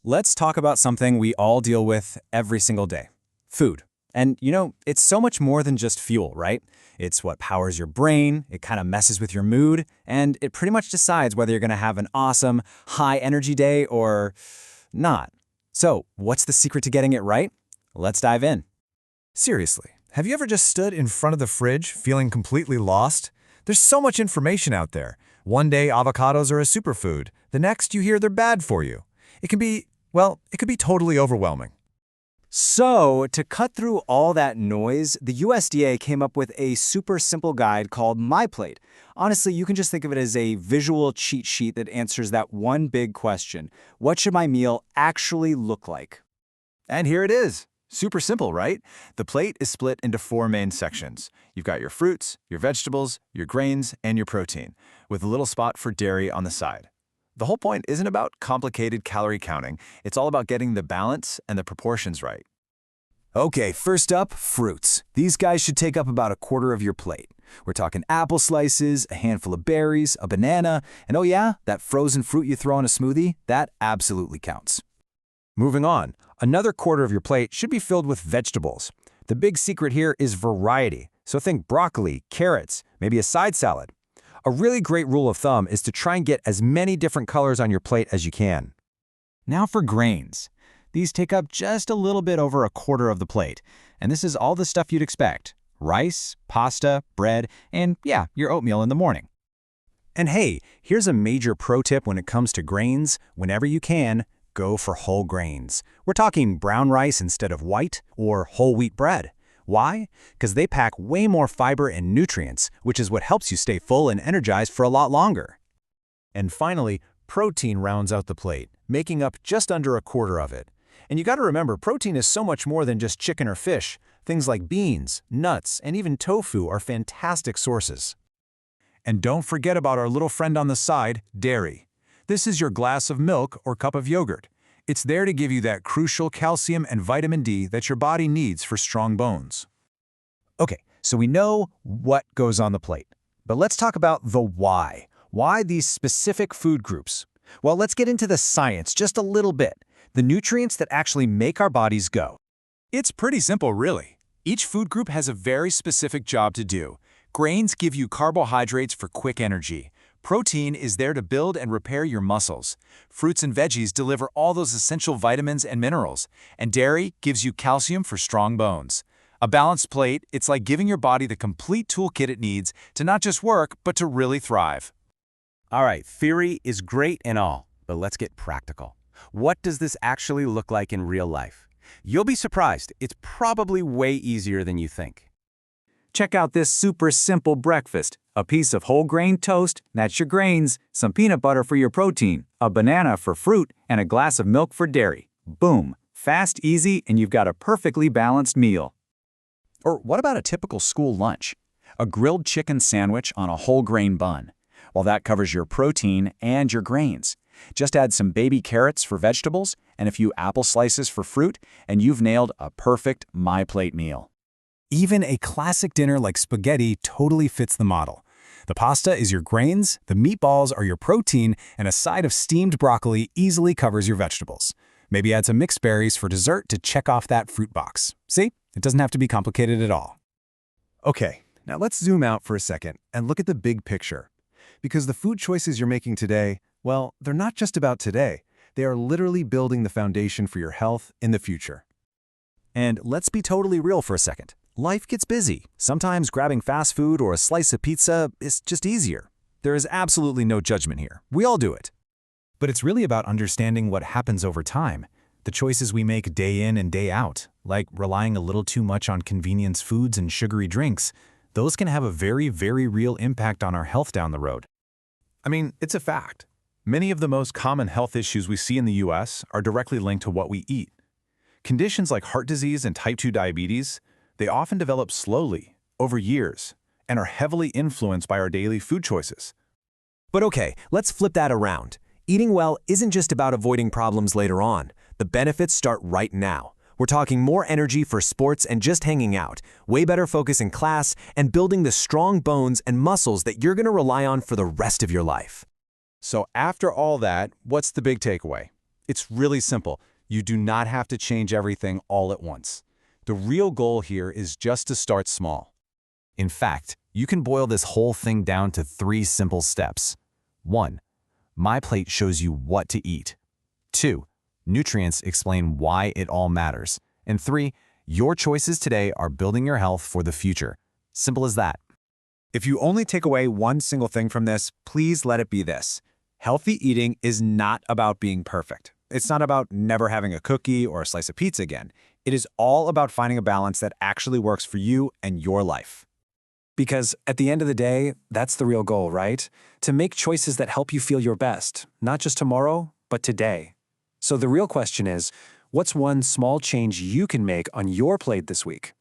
Let's talk about something we all deal with every single day. Food. And it's so much more than just fuel, right? It's what powers your brain, it kind of messes with your mood, and it pretty much decides whether you're going to have an awesome, high-energy day or not. So, what's the secret to getting it right? Let's dive in. Seriously, have you ever just stood in front of the fridge feeling completely lost? There's so much information out there. One day avocados are a superfood, the next you hear they're bad for you. It could be totally overwhelming. So, to cut through all that noise, the USDA came up with a super simple guide called MyPlate. Honestly, you can just think of it as a visual cheat sheet that answers that one big question: what should my meal actually look like? And here it is. Super simple, right? The plate is split into 4 main sections. You've got your fruits, your vegetables, your grains, and your protein, with a little spot for dairy on the side. The whole point isn't about complicated calorie counting. It's all about getting the balance and the proportions right. Okay, first up, fruits. These guys should take up about a quarter of your plate. We're talking apple slices, a handful of berries, a banana, and oh yeah, that frozen fruit you throw in a smoothie, that absolutely counts. Moving on, another quarter of your plate should be filled with vegetables. The big secret here is variety. So think broccoli, carrots, maybe a side salad. A really great rule of thumb is to try and get as many different colors on your plate as you can. Now for grains. These take up just a little bit over a quarter of the plate, and this is all the stuff you'd expect: rice, pasta, bread, and yeah, your oatmeal in the morning. And hey, here's a major pro tip when it comes to grains. Whenever you can, go for whole grains. We're talking brown rice instead of white, or whole wheat bread. Why? Because they pack way more fiber and nutrients, which is what helps you stay full and energized for a lot longer. And finally, protein rounds out the plate, making up just under a quarter of it. And you got to remember, protein is so much more than just chicken or fish. Things like beans, nuts, and even tofu are fantastic sources. And don't forget about our little friend on the side, dairy. This is your glass of milk or cup of yogurt. It's there to give you that crucial calcium and vitamin D that your body needs for strong bones. Okay, so we know what goes on the plate. But let's talk about the why. Why these specific food groups? Well, let's get into the science just a little bit. The nutrients that actually make our bodies go. It's pretty simple, really. Each food group has a very specific job to do. Grains give you carbohydrates for quick energy. Protein is there to build and repair your muscles. Fruits and veggies deliver all those essential vitamins and minerals. And dairy gives you calcium for strong bones. A balanced plate, it's like giving your body the complete toolkit it needs to not just work, but to really thrive. All right, theory is great and all, but let's get practical. What does this actually look like in real life? You'll be surprised. It's probably way easier than you think. Check out this super simple breakfast. A piece of whole grain toast, that's your grains, some peanut butter for your protein, a banana for fruit, and a glass of milk for dairy. Boom. Fast, easy, and you've got a perfectly balanced meal. Or what about a typical school lunch? A grilled chicken sandwich on a whole grain bun. Well, that covers your protein and your grains. Just add some baby carrots for vegetables and a few apple slices for fruit, and you've nailed a perfect MyPlate meal. Even a classic dinner like spaghetti totally fits the model. The pasta is your grains, the meatballs are your protein, and a side of steamed broccoli easily covers your vegetables. Maybe add some mixed berries for dessert to check off that fruit box. See? It doesn't have to be complicated at all. Okay, now let's zoom out for a second and look at the big picture. Because the food choices you're making today, well, they're not just about today. They are literally building the foundation for your health in the future. And let's be totally real for a second. Life gets busy. Sometimes grabbing fast food or a slice of pizza is just easier. There is absolutely no judgment here. We all do it. But it's really about understanding what happens over time. The choices we make day in and day out, like relying a little too much on convenience foods and sugary drinks, those can have a very, very real impact on our health down the road. I mean, it's a fact. Many of the most common health issues we see in the US are directly linked to what we eat. Conditions like heart disease and type 2 diabetes, they often develop slowly, over years, and are heavily influenced by our daily food choices. But okay, let's flip that around. Eating well isn't just about avoiding problems later on. The benefits start right now. We're talking more energy for sports and just hanging out, way better focus in class, and building the strong bones and muscles that you're going to rely on for the rest of your life. So after all that, what's the big takeaway? It's really simple. You do not have to change everything all at once. The real goal here is just to start small. In fact, you can boil this whole thing down to 3 simple steps. 1. MyPlate shows you what to eat. 2. Nutrients explain why it all matters. And 3. Your choices today are building your health for the future. Simple as that. If you only take away one single thing from this, please let it be this. Healthy eating is not about being perfect. It's not about never having a cookie or a slice of pizza again. It is all about finding a balance that actually works for you and your life. Because at the end of the day, that's the real goal, right? To make choices that help you feel your best, not just tomorrow, but today. So the real question is, what's one small change you can make on your plate this week?